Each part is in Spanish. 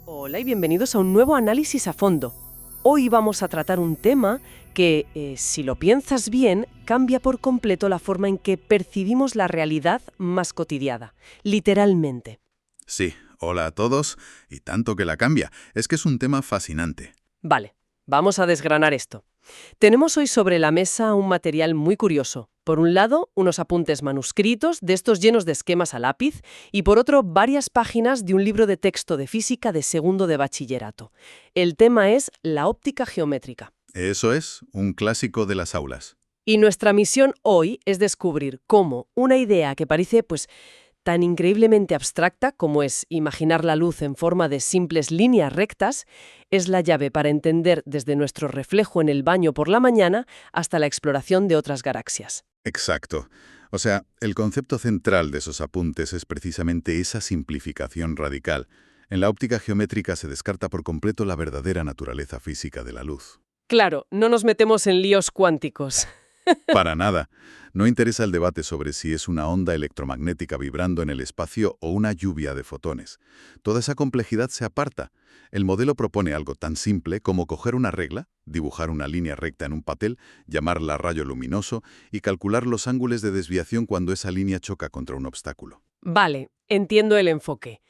Hola y bienvenidos a un nuevo análisis a fondo. Hoy vamos a tratar un tema que, si lo piensas bien, cambia por completo la forma en que percibimos la realidad más cotidiana, literalmente. Sí, hola a todos, y tanto que la cambia. Es que es un tema fascinante. Vale, vamos a desgranar esto. Tenemos hoy sobre la mesa un material muy curioso. Por un lado, unos apuntes manuscritos, de estos llenos de esquemas a lápiz, y por otro, varias páginas de un libro de texto de física de segundo de bachillerato. El tema es la óptica geométrica. Eso es, un clásico de las aulas. Y nuestra misión hoy es descubrir cómo una idea que parece, tan increíblemente abstracta como es imaginar la luz en forma de simples líneas rectas, es la llave para entender desde nuestro reflejo en el baño por la mañana hasta la exploración de otras galaxias. Exacto. O sea, el concepto central de esos apuntes es precisamente esa simplificación radical. En la óptica geométrica se descarta por completo la verdadera naturaleza física de la luz. Claro, no nos metemos en líos cuánticos. Para nada. No interesa el debate sobre si es una onda electromagnética vibrando en el espacio o una lluvia de fotones. Toda esa complejidad se aparta. El modelo propone algo tan simple como coger una regla, dibujar una línea recta en un papel, llamarla rayo luminoso y calcular los ángulos de desviación cuando esa línea choca contra un obstáculo. Vale, entiendo el enfoque.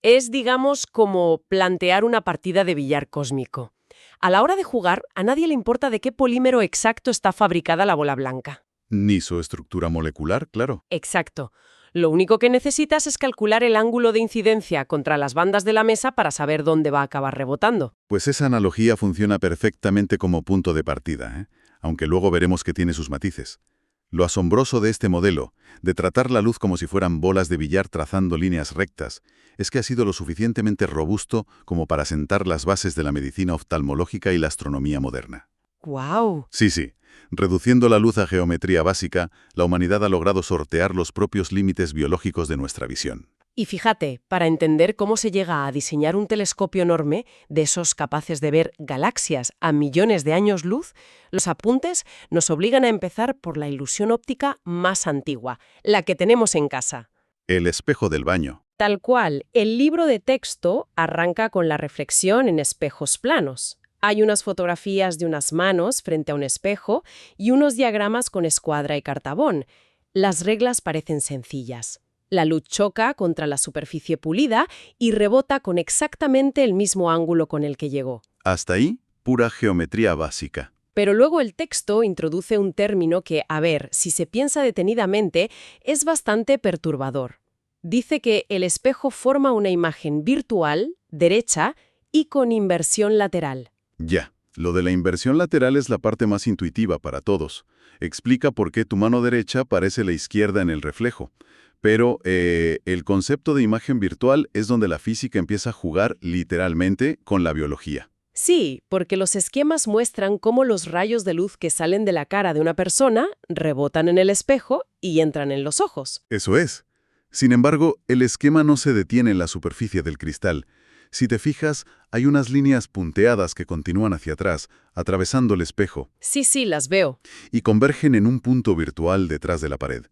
Es, digamos, como plantear una partida de billar cósmico. A la hora de jugar, a nadie le importa de qué polímero exacto está fabricada la bola blanca. Ni su estructura molecular, claro. Exacto. Lo único que necesitas es calcular el ángulo de incidencia contra las bandas de la mesa para saber dónde va a acabar rebotando. Pues esa analogía funciona perfectamente como punto de partida, aunque luego veremos que tiene sus matices. Lo asombroso de este modelo, de tratar la luz como si fueran bolas de billar trazando líneas rectas, es que ha sido lo suficientemente robusto como para sentar las bases de la medicina oftalmológica y la astronomía moderna. ¡Guau! Sí. Reduciendo la luz a geometría básica, la humanidad ha logrado sortear los propios límites biológicos de nuestra visión. Y fíjate, para entender cómo se llega a diseñar un telescopio enorme, de esos capaces de ver galaxias a millones de años luz, los apuntes nos obligan a empezar por la ilusión óptica más antigua, la que tenemos en casa. El espejo del baño. Tal cual, el libro de texto arranca con la reflexión en espejos planos. Hay unas fotografías de unas manos frente a un espejo y unos diagramas con escuadra y cartabón. Las reglas parecen sencillas. La luz choca contra la superficie pulida y rebota con exactamente el mismo ángulo con el que llegó. Hasta ahí, pura geometría básica. Pero luego el texto introduce un término que, a ver, si se piensa detenidamente, es bastante perturbador. Dice que el espejo forma una imagen virtual, derecha y con inversión lateral. Ya, lo de la inversión lateral es la parte más intuitiva para todos. Explica por qué tu mano derecha parece la izquierda en el reflejo. Pero el concepto de imagen virtual es donde la física empieza a jugar literalmente con la biología. Sí, porque los esquemas muestran cómo los rayos de luz que salen de la cara de una persona rebotan en el espejo y entran en los ojos. Eso es. Sin embargo, el esquema no se detiene en la superficie del cristal. Si te fijas, hay unas líneas punteadas que continúan hacia atrás, atravesando el espejo, Sí, las veo. y convergen en un punto virtual detrás de la pared.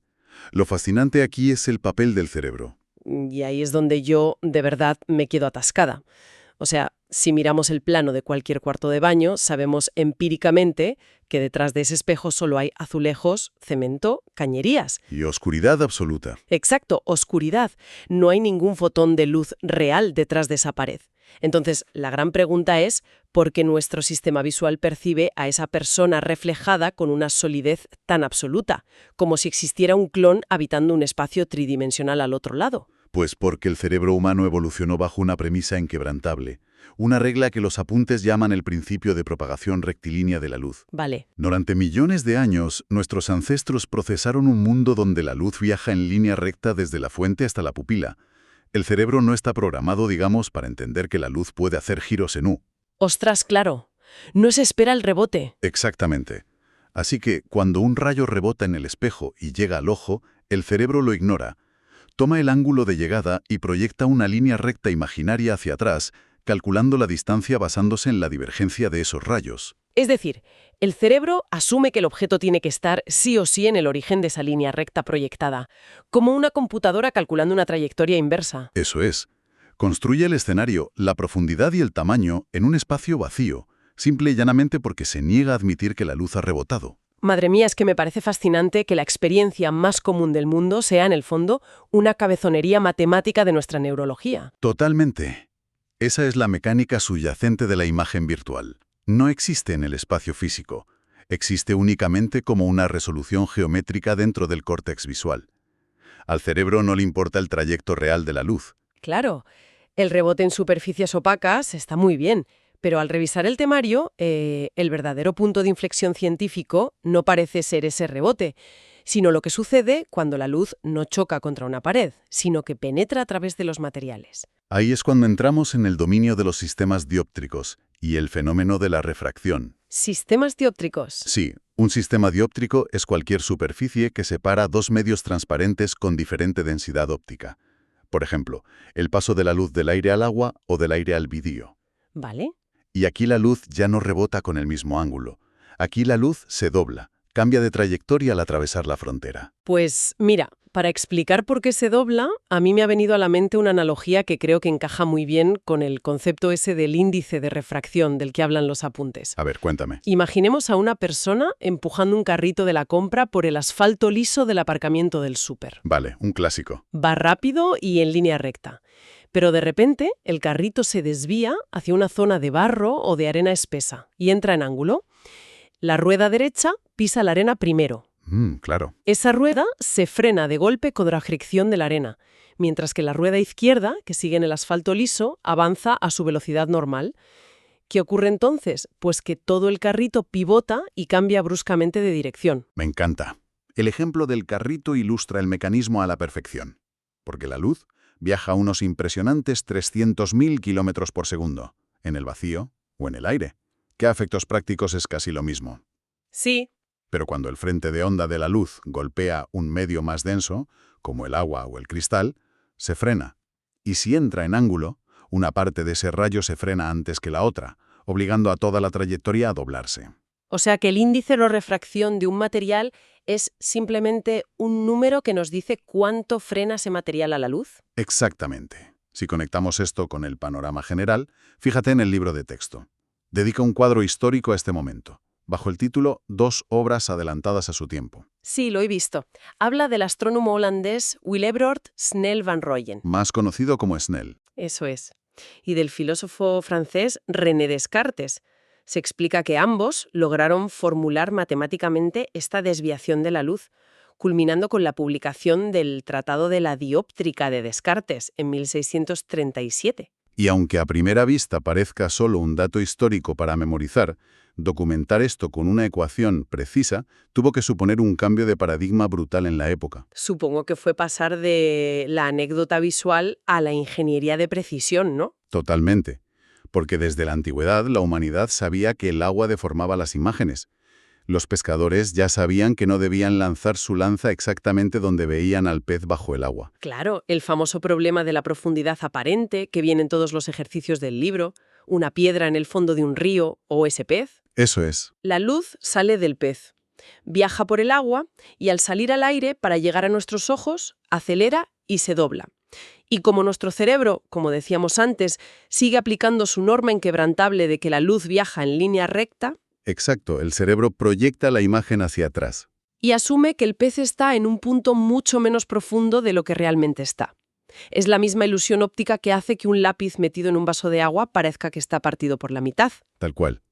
Lo fascinante aquí es el papel del cerebro. Y ahí es donde yo, de verdad, me quedo atascada. O sea, si miramos el plano de cualquier cuarto de baño, sabemos empíricamente que detrás de ese espejo solo hay azulejos, cemento, cañerías. Y oscuridad absoluta. Exacto, oscuridad. No hay ningún fotón de luz real detrás de esa pared. Entonces, la gran pregunta es, ¿por qué nuestro sistema visual percibe a esa persona reflejada con una solidez tan absoluta, como si existiera un clon habitando un espacio tridimensional al otro lado? Pues porque el cerebro humano evolucionó bajo una premisa inquebrantable, una regla que los apuntes llaman el principio de propagación rectilínea de la luz. Vale. Durante millones de años, nuestros ancestros procesaron un mundo donde la luz viaja en línea recta desde la fuente hasta la pupila. El cerebro no está programado, digamos, para entender que la luz puede hacer giros en U. Ostras, claro. No se espera el rebote. Exactamente. Así que, cuando un rayo rebota en el espejo y llega al ojo, el cerebro lo ignora. Toma el ángulo de llegada y proyecta una línea recta imaginaria hacia atrás, calculando la distancia basándose en la divergencia de esos rayos. Es decir, el cerebro asume que el objeto tiene que estar sí o sí en el origen de esa línea recta proyectada, como una computadora calculando una trayectoria inversa. Eso es. Construye el escenario, la profundidad y el tamaño en un espacio vacío, simple y llanamente porque se niega a admitir que la luz ha rebotado. Madre mía, es que me parece fascinante que la experiencia más común del mundo sea, en el fondo, una cabezonería matemática de nuestra neurología. Totalmente. Esa es la mecánica subyacente de la imagen virtual. No existe en el espacio físico. Existe únicamente como una resolución geométrica dentro del córtex visual. Al cerebro no le importa el trayecto real de la luz. Claro, el rebote en superficies opacas está muy bien, pero al revisar el temario, el verdadero punto de inflexión científico no parece ser ese rebote, sino lo que sucede cuando la luz no choca contra una pared, sino que penetra a través de los materiales. Ahí es cuando entramos en el dominio de los sistemas dióptricos y el fenómeno de la refracción. ¿Sistemas dióptricos? Sí, un sistema dióptrico es cualquier superficie que separa dos medios transparentes con diferente densidad óptica. Por ejemplo, el paso de la luz del aire al agua o del aire al vidrio. ¿Vale? Y aquí la luz ya no rebota con el mismo ángulo. Aquí la luz se dobla, cambia de trayectoria al atravesar la frontera. Pues mira, para explicar por qué se dobla, a mí me ha venido a la mente una analogía que creo que encaja muy bien con el concepto ese del índice de refracción del que hablan los apuntes. A ver, cuéntame. Imaginemos a una persona empujando un carrito de la compra por el asfalto liso del aparcamiento del súper. Vale, un clásico. Va rápido y en línea recta. Pero de repente el carrito se desvía hacia una zona de barro o de arena espesa y entra en ángulo. La rueda derecha pisa la arena primero. Claro. Esa rueda se frena de golpe con la fricción de la arena, mientras que la rueda izquierda, que sigue en el asfalto liso, avanza a su velocidad normal. ¿Qué ocurre entonces? Pues que todo el carrito pivota y cambia bruscamente de dirección. Me encanta. El ejemplo del carrito ilustra el mecanismo a la perfección. Porque la luz viaja a unos impresionantes 300.000 kilómetros por segundo, en el vacío o en el aire, que a efectos prácticos es casi lo mismo. Sí. Pero cuando el frente de onda de la luz golpea un medio más denso, como el agua o el cristal, se frena. Y si entra en ángulo, una parte de ese rayo se frena antes que la otra, obligando a toda la trayectoria a doblarse. O sea que el índice de refracción de un material es simplemente un número que nos dice cuánto frena ese material a la luz. Exactamente. Si conectamos esto con el panorama general, fíjate en el libro de texto. Dedica un cuadro histórico a este momento, bajo el título Dos obras adelantadas a su tiempo. Sí, lo he visto. Habla del astrónomo holandés Willebrord Snell van Rooyen. Más conocido como Snell. Eso es. Y del filósofo francés René Descartes. Se explica que ambos lograron formular matemáticamente esta desviación de la luz, culminando con la publicación del Tratado de la Dióptrica de Descartes en 1637. Y aunque a primera vista parezca solo un dato histórico para memorizar, documentar esto con una ecuación precisa tuvo que suponer un cambio de paradigma brutal en la época. Supongo que fue pasar de la anécdota visual a la ingeniería de precisión, ¿no? Totalmente. Porque desde la antigüedad la humanidad sabía que el agua deformaba las imágenes. Los pescadores ya sabían que no debían lanzar su lanza exactamente donde veían al pez bajo el agua. Claro, el famoso problema de la profundidad aparente que viene en todos los ejercicios del libro, una piedra en el fondo de un río o ese pez. Eso es. La luz sale del pez, viaja por el agua y al salir al aire para llegar a nuestros ojos, acelera y se dobla. Y como nuestro cerebro, como decíamos antes, sigue aplicando su norma inquebrantable de que la luz viaja en línea recta, Exacto, el cerebro proyecta la imagen hacia atrás. y asume que el pez está en un punto mucho menos profundo de lo que realmente está. Es la misma ilusión óptica que hace que un lápiz metido en un vaso de agua parezca que está partido por la mitad. Tal cual.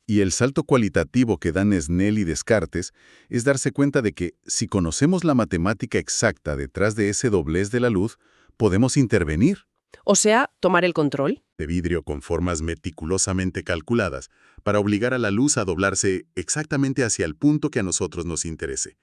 Y el salto cualitativo que dan Snell y Descartes es darse cuenta de que, si conocemos la matemática exacta detrás de ese doblez de la luz, podemos intervenir. O sea, tomar el control. De vidrio con formas meticulosamente calculadas para obligar a la luz a doblarse exactamente hacia el punto que a nosotros nos interese.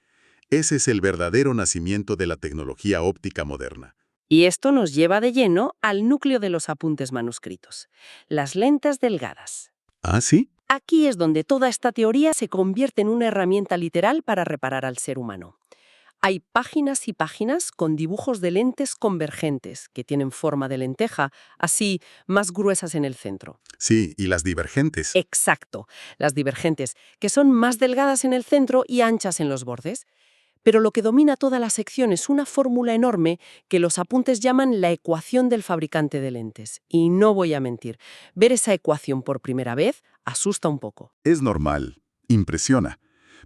Ese es el verdadero nacimiento de la tecnología óptica moderna. Y esto nos lleva de lleno al núcleo de los apuntes manuscritos, las lentes delgadas. ¿Ah, sí? Aquí es donde toda esta teoría se convierte en una herramienta literal para reparar al ser humano. Hay páginas y páginas con dibujos de lentes convergentes, que tienen forma de lenteja, así más gruesas en el centro. Sí, y las divergentes. Exacto, las divergentes, que son más delgadas en el centro y anchas en los bordes. Pero lo que domina toda la sección es una fórmula enorme que los apuntes llaman la ecuación del fabricante de lentes. Y no voy a mentir, ver esa ecuación por primera vez asusta un poco. Es normal, impresiona.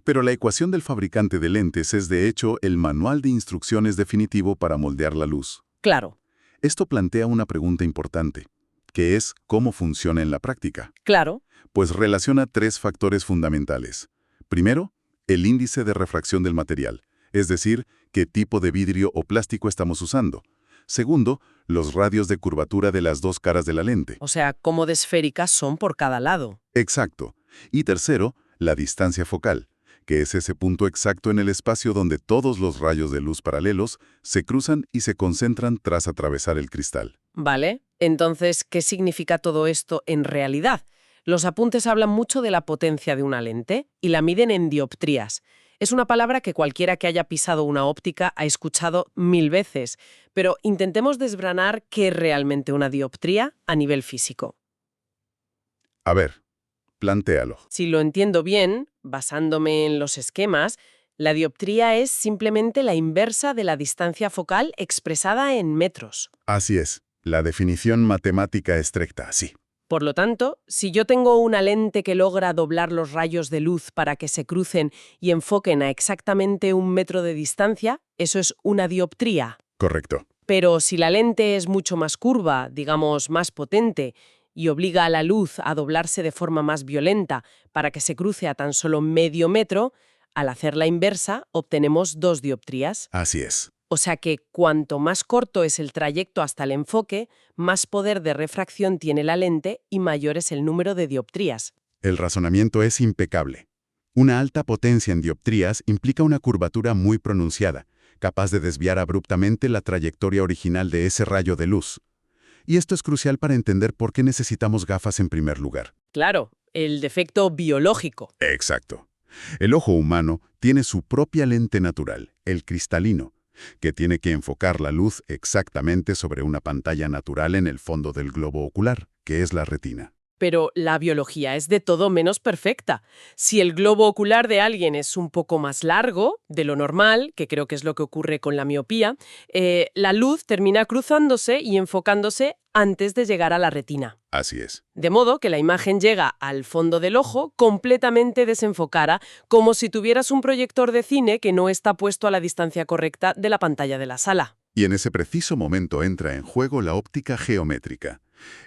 Pero la ecuación del fabricante de lentes es de hecho el manual de instrucciones definitivo para moldear la luz. Claro, Esto plantea una pregunta importante, que es ¿cómo funciona en la práctica? claro. Pues relaciona tres factores fundamentales. Primero, el índice de refracción del material, es decir, qué tipo de vidrio o plástico estamos usando. Segundo, los radios de curvatura de las dos caras de la lente. O sea, cómo de esféricas son por cada lado. Exacto. Y tercero, la distancia focal, que es ese punto exacto en el espacio donde todos los rayos de luz paralelos se cruzan y se concentran tras atravesar el cristal. Vale, entonces, ¿qué significa todo esto en realidad? Los apuntes hablan mucho de la potencia de una lente y la miden en dioptrías. Es una palabra que cualquiera que haya pisado una óptica ha escuchado 1000 veces, pero intentemos desbranar qué es realmente una dioptría a nivel físico. A ver, plantéalo. Si lo entiendo bien, basándome en los esquemas, la dioptría es simplemente la inversa de la distancia focal expresada en metros. Así es, la definición matemática estricta, sí. Por lo tanto, si yo tengo una lente que logra doblar los rayos de luz para que se crucen y enfoquen a exactamente 1 metro de distancia, eso es una dioptría. Correcto. Pero si la lente es mucho más curva, digamos más potente, y obliga a la luz a doblarse de forma más violenta para que se cruce a tan solo medio metro, al hacer la inversa obtenemos 2 dioptrías. Así es. O sea que cuanto más corto es el trayecto hasta el enfoque, más poder de refracción tiene la lente y mayor es el número de dioptrías. El razonamiento es impecable. Una alta potencia en dioptrías implica una curvatura muy pronunciada, capaz de desviar abruptamente la trayectoria original de ese rayo de luz. Y esto es crucial para entender por qué necesitamos gafas en primer lugar. Claro, el defecto biológico. Exacto. El ojo humano tiene su propia lente natural, el cristalino, que tiene que enfocar la luz exactamente sobre una pantalla natural en el fondo del globo ocular, que es la retina. Pero la biología es de todo menos perfecta. Si el globo ocular de alguien es un poco más largo de lo normal, que creo que es lo que ocurre con la miopía, la luz termina cruzándose y enfocándose antes de llegar a la retina. Así es. De modo que la imagen llega al fondo del ojo completamente desenfocada, como si tuvieras un proyector de cine que no está puesto a la distancia correcta de la pantalla de la sala. Y en ese preciso momento entra en juego la óptica geométrica.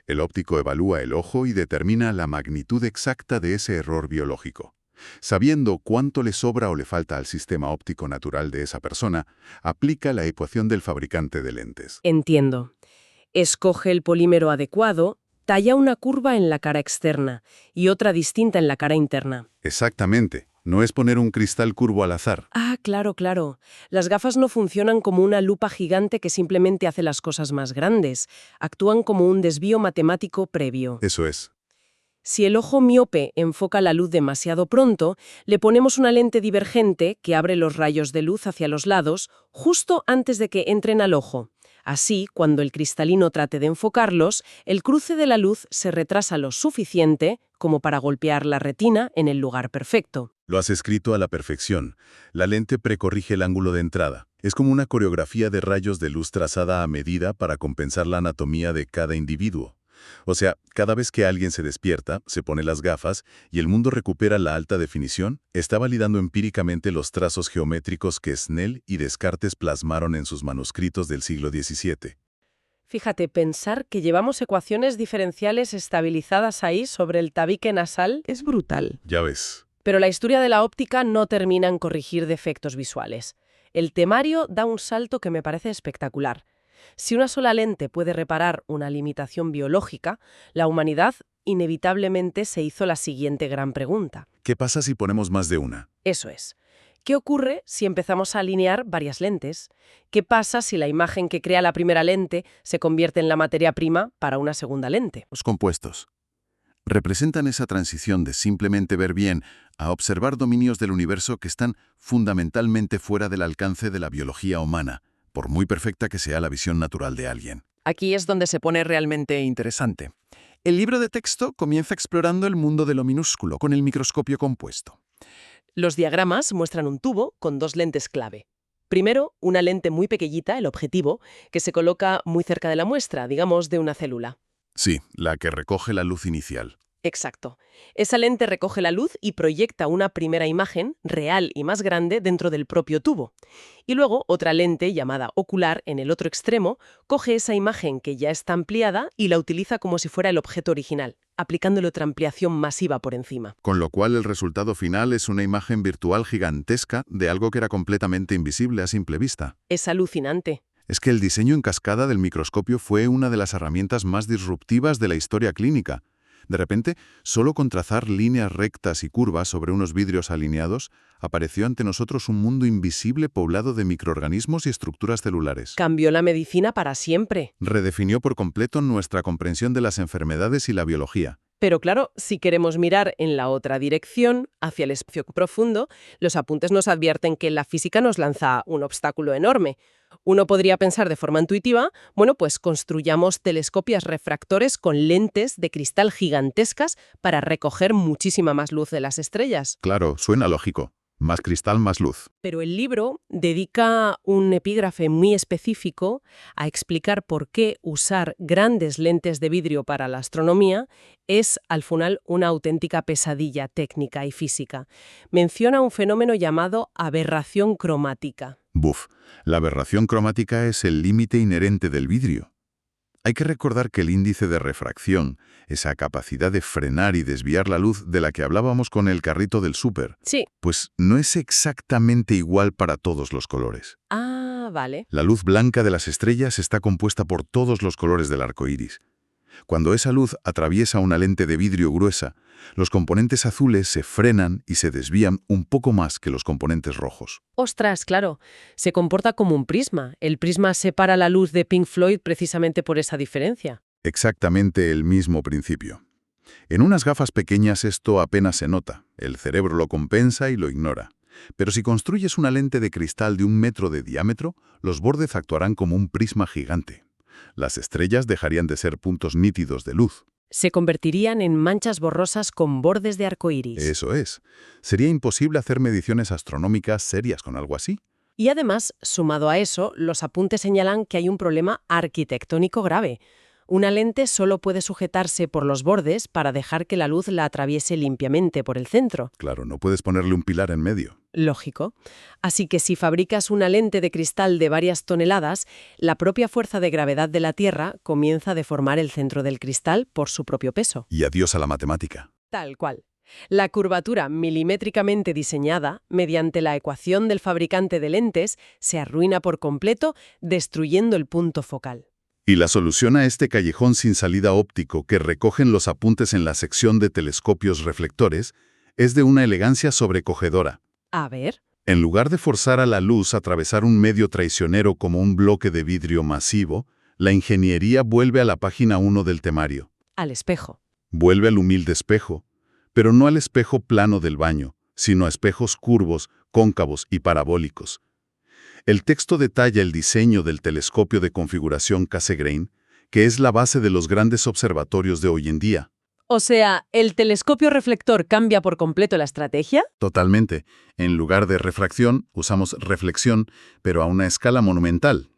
El óptico evalúa el ojo y determina la magnitud exacta de ese error biológico. Sabiendo cuánto le sobra o le falta al sistema óptico natural de esa persona, aplica la ecuación del fabricante de lentes. Entiendo. Escoge el polímero adecuado, talla una curva en la cara externa y otra distinta en la cara interna. Exactamente. No es poner un cristal curvo al azar. Ah, claro, claro. Las gafas no funcionan como una lupa gigante que simplemente hace las cosas más grandes. Actúan como un desvío matemático previo. Eso es. Si el ojo miope enfoca la luz demasiado pronto, le ponemos una lente divergente que abre los rayos de luz hacia los lados justo antes de que entren al ojo. Así, cuando el cristalino trate de enfocarlos, el cruce de la luz se retrasa lo suficiente como para golpear la retina en el lugar perfecto. Lo has escrito a la perfección. La lente precorrige el ángulo de entrada. Es como una coreografía de rayos de luz trazada a medida para compensar la anatomía de cada individuo. O sea, cada vez que alguien se despierta, se pone las gafas y el mundo recupera la alta definición, está validando empíricamente los trazos geométricos que Snell y Descartes plasmaron en sus manuscritos del siglo XVII. Fíjate, pensar que llevamos ecuaciones diferenciales estabilizadas ahí sobre el tabique nasal es brutal. Ya ves. Pero la historia de la óptica no termina en corregir defectos visuales. El temario da un salto que me parece espectacular. Si una sola lente puede reparar una limitación biológica, la humanidad inevitablemente se hizo la siguiente gran pregunta. ¿Qué pasa si ponemos más de una? Eso es. ¿Qué ocurre si empezamos a alinear varias lentes? ¿Qué pasa si la imagen que crea la primera lente se convierte en la materia prima para una segunda lente? Los compuestos representan esa transición de simplemente ver bien a observar dominios del universo que están fundamentalmente fuera del alcance de la biología humana, por muy perfecta que sea la visión natural de alguien. Aquí es donde se pone realmente interesante. El libro de texto comienza explorando el mundo de lo minúsculo con el microscopio compuesto. Los diagramas muestran un tubo con dos lentes clave. Primero, una lente muy pequeñita, el objetivo, que se coloca muy cerca de la muestra, digamos, de una célula. Sí, la que recoge la luz inicial. Exacto. Esa lente recoge la luz y proyecta una primera imagen, real y más grande, dentro del propio tubo. Y luego otra lente, llamada ocular, en el otro extremo, coge esa imagen que ya está ampliada y la utiliza como si fuera el objeto original, aplicándole otra ampliación masiva por encima. Con lo cual el resultado final es una imagen virtual gigantesca de algo que era completamente invisible a simple vista. Es alucinante. Es que el diseño en cascada del microscopio fue una de las herramientas más disruptivas de la historia clínica. De repente, solo con trazar líneas rectas y curvas sobre unos vidrios alineados, apareció ante nosotros un mundo invisible poblado de microorganismos y estructuras celulares. Cambió la medicina para siempre. Redefinió por completo nuestra comprensión de las enfermedades y la biología. Pero claro, si queremos mirar en la otra dirección, hacia el espacio profundo, los apuntes nos advierten que la física nos lanza un obstáculo enorme. Uno podría pensar de forma intuitiva, bueno, pues construyamos telescopios refractores con lentes de cristal gigantescas para recoger muchísima más luz de las estrellas. Claro, suena lógico. Más cristal, más luz. Pero el libro dedica un epígrafe muy específico a explicar por qué usar grandes lentes de vidrio para la astronomía es, al final, una auténtica pesadilla técnica y física. Menciona un fenómeno llamado aberración cromática. Buf, la aberración cromática es el límite inherente del vidrio. Hay que recordar que el índice de refracción, esa capacidad de frenar y desviar la luz de la que hablábamos con el carrito del súper, Sí. pues no es exactamente igual para todos los colores. Ah, vale. La luz blanca de las estrellas está compuesta por todos los colores del arco iris. Cuando esa luz atraviesa una lente de vidrio gruesa, los componentes azules se frenan y se desvían un poco más que los componentes rojos. Ostras, claro. Se comporta como un prisma. El prisma separa la luz de Pink Floyd precisamente por esa diferencia. Exactamente el mismo principio. En unas gafas pequeñas esto apenas se nota, el cerebro lo compensa y lo ignora. Pero si construyes una lente de cristal de 1 metro de diámetro, los bordes actuarán como un prisma gigante. Las estrellas dejarían de ser puntos nítidos de luz. Se convertirían en manchas borrosas con bordes de arcoíris. Eso es. ¿Sería imposible hacer mediciones astronómicas serias con algo así? Y además, sumado a eso, los apuntes señalan que hay un problema arquitectónico grave. Una lente solo puede sujetarse por los bordes para dejar que la luz la atraviese limpiamente por el centro. Claro, no puedes ponerle un pilar en medio. Lógico. Así que si fabricas una lente de cristal de varias toneladas, la propia fuerza de gravedad de la Tierra comienza a deformar el centro del cristal por su propio peso. Y adiós a la matemática. Tal cual. La curvatura milimétricamente diseñada, mediante la ecuación del fabricante de lentes, se arruina por completo, destruyendo el punto focal. Y la solución a este callejón sin salida óptico que recogen los apuntes en la sección de telescopios reflectores es de una elegancia sobrecogedora. A ver. En lugar de forzar a la luz a atravesar un medio traicionero como un bloque de vidrio masivo, la ingeniería vuelve a la página 1 del temario. Al espejo. Vuelve al humilde espejo, pero no al espejo plano del baño, sino a espejos curvos, cóncavos y parabólicos. El texto detalla el diseño del telescopio de configuración Cassegrain, que es la base de los grandes observatorios de hoy en día. O sea, ¿el telescopio reflector cambia por completo la estrategia? Totalmente. En lugar de refracción, usamos reflexión, pero a una escala monumental.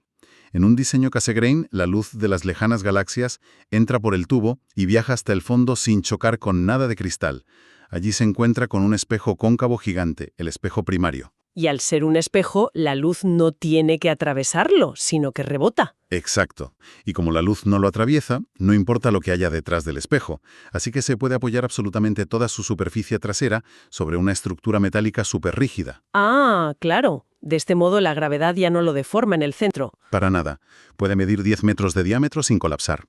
En un diseño Cassegrain, la luz de las lejanas galaxias entra por el tubo y viaja hasta el fondo sin chocar con nada de cristal. Allí se encuentra con un espejo cóncavo gigante, el espejo primario. Y al ser un espejo, la luz no tiene que atravesarlo, sino que rebota. Exacto. Y como la luz no lo atraviesa, no importa lo que haya detrás del espejo, así que se puede apoyar absolutamente toda su superficie trasera sobre una estructura metálica superrígida. Ah, claro. De este modo la gravedad ya no lo deforma en el centro. Para nada. Puede medir 10 metros de diámetro sin colapsar.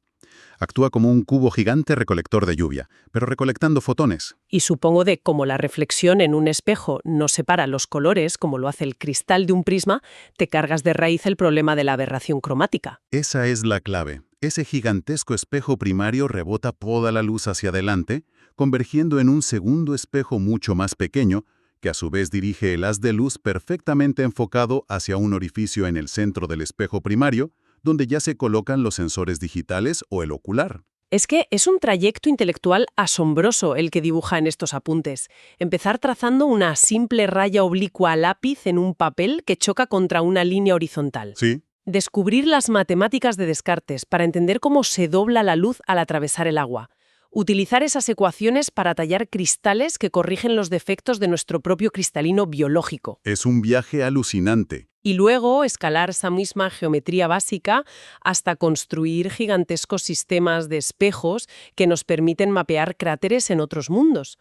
Actúa como un cubo gigante recolector de lluvia, pero recolectando fotones. Y supongo de como la reflexión en un espejo no separa los colores, como lo hace el cristal de un prisma, te cargas de raíz el problema de la aberración cromática. Esa es la clave. Ese gigantesco espejo primario rebota toda la luz hacia adelante, convergiendo en un segundo espejo mucho más pequeño, que a su vez dirige el haz de luz perfectamente enfocado hacia un orificio en el centro del espejo primario, donde ya se colocan los sensores digitales o el ocular. Es que es un trayecto intelectual asombroso el que dibuja en estos apuntes. Empezar trazando una simple raya oblicua a lápiz en un papel que choca contra una línea horizontal. Sí, Descubrir las matemáticas de Descartes para entender cómo se dobla la luz al atravesar el agua. Utilizar esas ecuaciones para tallar cristales que corrigen los defectos de nuestro propio cristalino biológico. es un viaje alucinante. Y luego escalar esa misma geometría básica hasta construir gigantescos sistemas de espejos que nos permiten mapear cráteres en otros mundos.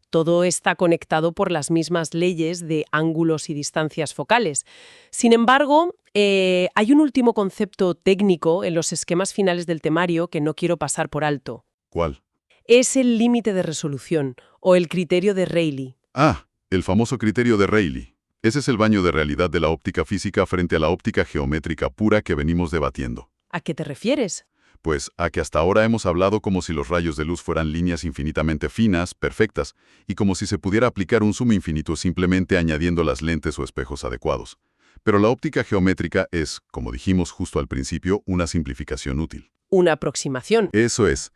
Todo está conectado por las mismas leyes de ángulos y distancias focales. Sin embargo, hay un último concepto técnico en los esquemas finales del temario que no quiero pasar por alto. ¿Cuál? Es el límite de resolución, o el criterio de Rayleigh. Ah, el famoso criterio de Rayleigh. Ese es el baño de realidad de la óptica física frente a la óptica geométrica pura que venimos debatiendo. ¿A qué te refieres? Pues a que hasta ahora hemos hablado como si los rayos de luz fueran líneas infinitamente finas, perfectas, y como si se pudiera aplicar un zoom infinito simplemente añadiendo las lentes o espejos adecuados. Pero la óptica geométrica es, como dijimos justo al principio, una simplificación útil. Una aproximación. Eso es.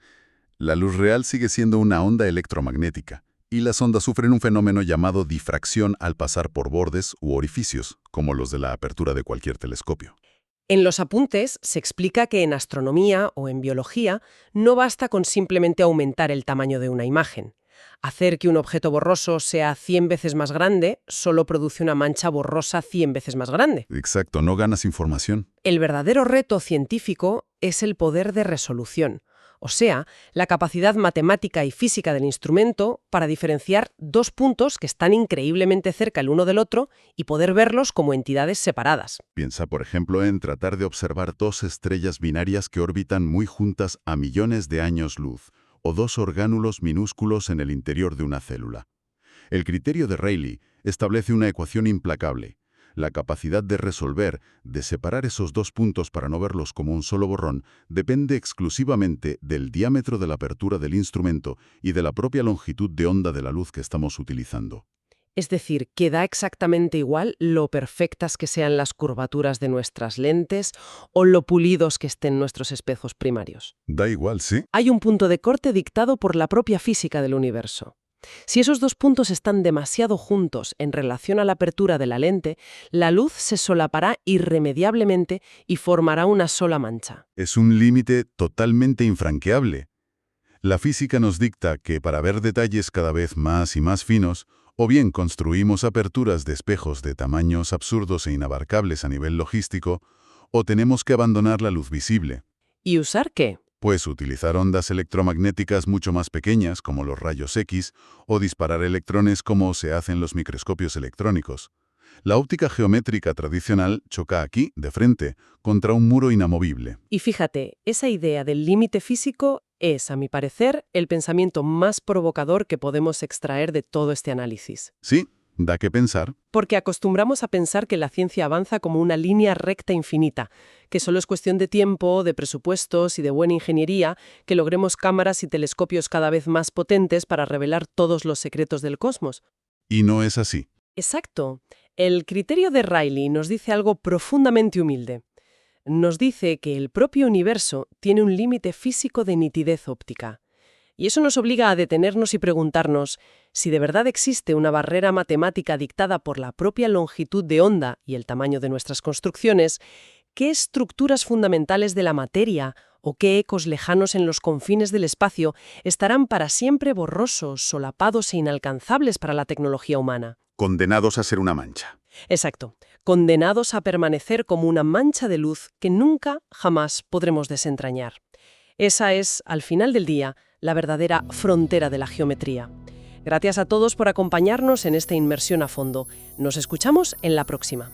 La luz real sigue siendo una onda electromagnética, y las ondas sufren un fenómeno llamado difracción al pasar por bordes u orificios, como los de la apertura de cualquier telescopio. En los apuntes se explica que en astronomía o en biología no basta con simplemente aumentar el tamaño de una imagen. Hacer que un objeto borroso sea 100 veces más grande solo produce una mancha borrosa 100 veces más grande. Exacto, no ganas información. El verdadero reto científico es el poder de resolución, o sea, la capacidad matemática y física del instrumento para diferenciar dos puntos que están increíblemente cerca el uno del otro y poder verlos como entidades separadas. Piensa, por ejemplo, en tratar de observar dos estrellas binarias que orbitan muy juntas a millones de años luz, o dos orgánulos minúsculos en el interior de una célula. El criterio de Rayleigh establece una ecuación implacable. La capacidad de resolver, de separar esos dos puntos para no verlos como un solo borrón, depende exclusivamente del diámetro de la apertura del instrumento y de la propia longitud de onda de la luz que estamos utilizando. Es decir, que da exactamente igual lo perfectas que sean las curvaturas de nuestras lentes o lo pulidos que estén nuestros espejos primarios. Da igual, ¿sí? Hay un punto de corte dictado por la propia física del universo. Si esos dos puntos están demasiado juntos en relación a la apertura de la lente, la luz se solapará irremediablemente y formará una sola mancha. Es un límite totalmente infranqueable. La física nos dicta que para ver detalles cada vez más y más finos, o bien construimos aperturas de espejos de tamaños absurdos e inabarcables a nivel logístico, o tenemos que abandonar la luz visible. ¿Y usar qué? Pues utilizar ondas electromagnéticas mucho más pequeñas, como los rayos X, o disparar electrones como se hace en los microscopios electrónicos. La óptica geométrica tradicional choca aquí, de frente, contra un muro inamovible. Y fíjate, esa idea del límite físico es, a mi parecer, el pensamiento más provocador que podemos extraer de todo este análisis. Sí, da que pensar. Porque acostumbramos a pensar que la ciencia avanza como una línea recta infinita, que solo es cuestión de tiempo, de presupuestos y de buena ingeniería que logremos cámaras y telescopios cada vez más potentes para revelar todos los secretos del cosmos. Y no es así. Exacto. El criterio de Rayleigh nos dice algo profundamente humilde. Nos dice que el propio universo tiene un límite físico de nitidez óptica. Y eso nos obliga a detenernos y preguntarnos si de verdad existe una barrera matemática dictada por la propia longitud de onda y el tamaño de nuestras construcciones, qué estructuras fundamentales de la materia o qué ecos lejanos en los confines del espacio estarán para siempre borrosos, solapados e inalcanzables para la tecnología humana. Condenados a ser una mancha. Exacto, condenados a permanecer como una mancha de luz que nunca, jamás podremos desentrañar. Esa es, al final del día, la verdadera frontera de la geometría. Gracias a todos por acompañarnos en esta inmersión a fondo. Nos escuchamos en la próxima.